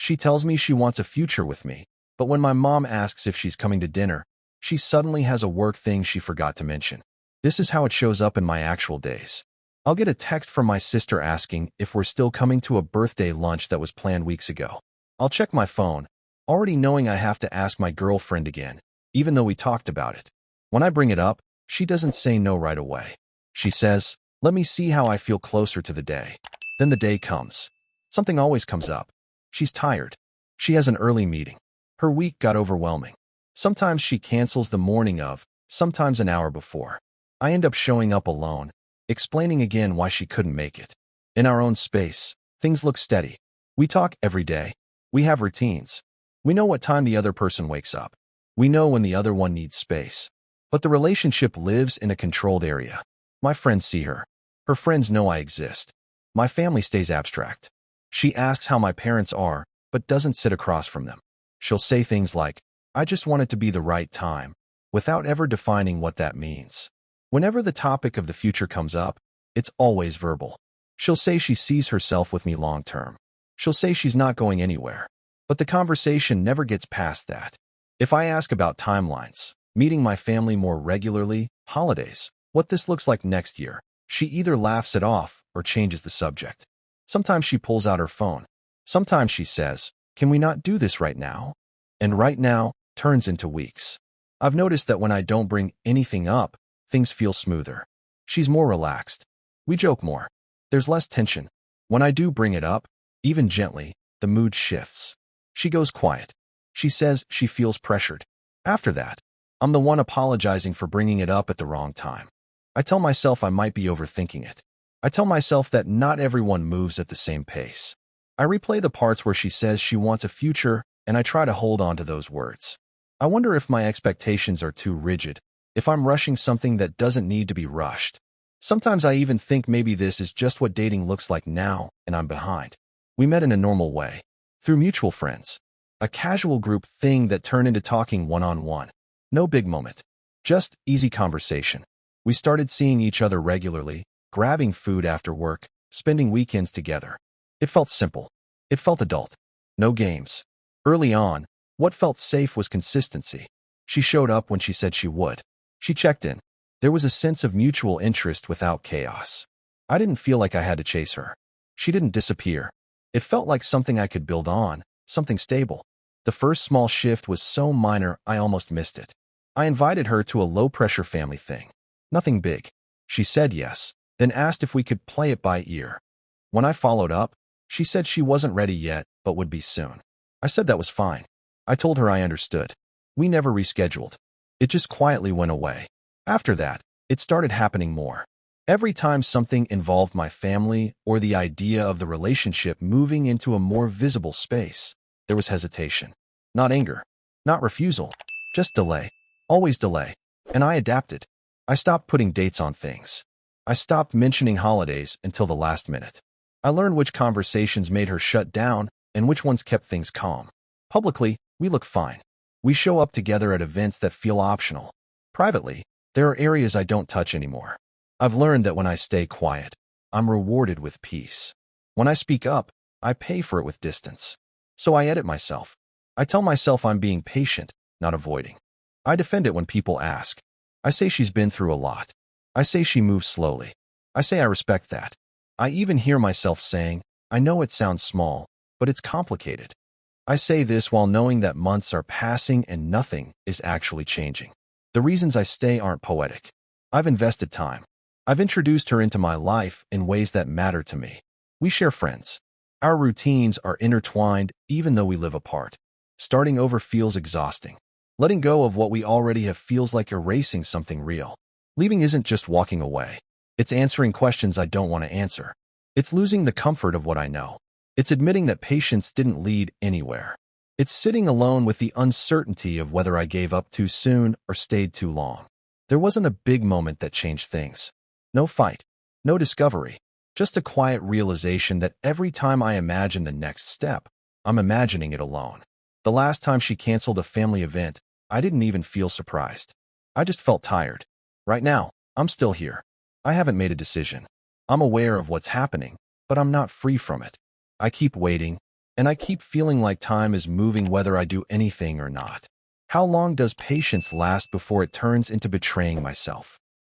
She tells me she wants a future with me, but when my mom asks if she's coming to dinner, she suddenly has a work thing she forgot to mention. This is how it shows up in my actual days. I'll get a text from my sister asking if we're still coming to a birthday lunch that was planned weeks ago. I'll check my phone, already knowing I have to ask my girlfriend again, even though we talked about it. When I bring it up, she doesn't say no right away. She says, "Let me see how I feel closer to the day." Then the day comes. Something always comes up. She's tired. She has an early meeting. Her week got overwhelming. Sometimes she cancels the morning of, sometimes an hour before. I end up showing up alone, explaining again why she couldn't make it. In our own space, things look steady. We talk every day. We have routines. We know what time the other person wakes up. We know when the other one needs space. But the relationship lives in a controlled area. My friends see her. Her friends know I exist. My family stays abstract. She asks how my parents are, but doesn't sit across from them. She'll say things like, "I just want it to be the right time," without ever defining what that means. Whenever the topic of the future comes up, it's always verbal. She'll say she sees herself with me long term. She'll say she's not going anywhere. But the conversation never gets past that. If I ask about timelines, meeting my family more regularly, holidays, what this looks like next year, she either laughs it off or changes the subject. Sometimes she pulls out her phone. Sometimes she says, "Can we not do this right now?" And right now turns into weeks. I've noticed that when I don't bring anything up, things feel smoother. She's more relaxed. We joke more. There's less tension. When I do bring it up, even gently, the mood shifts. She goes quiet. She says she feels pressured. After that, I'm the one apologizing for bringing it up at the wrong time. I tell myself I might be overthinking it. I tell myself that not everyone moves at the same pace. I replay the parts where she says she wants a future, and I try to hold on to those words. I wonder if my expectations are too rigid, if I'm rushing something that doesn't need to be rushed. Sometimes I even think maybe this is just what dating looks like now, and I'm behind. We met in a normal way, through mutual friends. A casual group thing that turned into talking one-on-one. No big moment. Just easy conversation. We started seeing each other regularly, grabbing food after work, spending weekends together. It felt simple. It felt adult. No games. Early on, what felt safe was consistency. She showed up when she said she would. She checked in. There was a sense of mutual interest without chaos. I didn't feel like I had to chase her. She didn't disappear. It felt like something I could build on, something stable. The first small shift was so minor I almost missed it. I invited her to a low-pressure family thing. Nothing big. She said yes, then asked if we could play it by ear. When I followed up, she said she wasn't ready yet, but would be soon. I said that was fine. I told her I understood. We never rescheduled. It just quietly went away. After that, it started happening more. Every time something involved my family or the idea of the relationship moving into a more visible space, there was hesitation. Not anger, not refusal, just delay. Always delay. And I adapted. I stopped putting dates on things. I stopped mentioning holidays until the last minute. I learned which conversations made her shut down and which ones kept things calm. Publicly, we look fine. We show up together at events that feel optional. Privately, there are areas I don't touch anymore. I've learned that when I stay quiet, I'm rewarded with peace. When I speak up, I pay for it with distance. So I edit myself. I tell myself I'm being patient, not avoiding. I defend it when people ask. I say she's been through a lot. I say she moves slowly. I say I respect that. I even hear myself saying, I know it sounds small, but it's complicated. I say this while knowing that months are passing and nothing is actually changing. The reasons I stay aren't poetic. I've invested time. I've introduced her into my life in ways that matter to me. We share friends. Our routines are intertwined even though we live apart. Starting over feels exhausting. Letting go of what we already have feels like erasing something real. Leaving isn't just walking away. It's answering questions I don't want to answer. It's losing the comfort of what I know. It's admitting that patience didn't lead anywhere. It's sitting alone with the uncertainty of whether I gave up too soon or stayed too long. There wasn't a big moment that changed things. No fight. No discovery. Just a quiet realization that every time I imagine the next step, I'm imagining it alone. The last time she canceled a family event, I didn't even feel surprised. I just felt tired. Right now, I'm still here. I haven't made a decision. I'm aware of what's happening, but I'm not free from it. I keep waiting, and I keep feeling like time is moving whether I do anything or not. How long does patience last before it turns into betraying myself?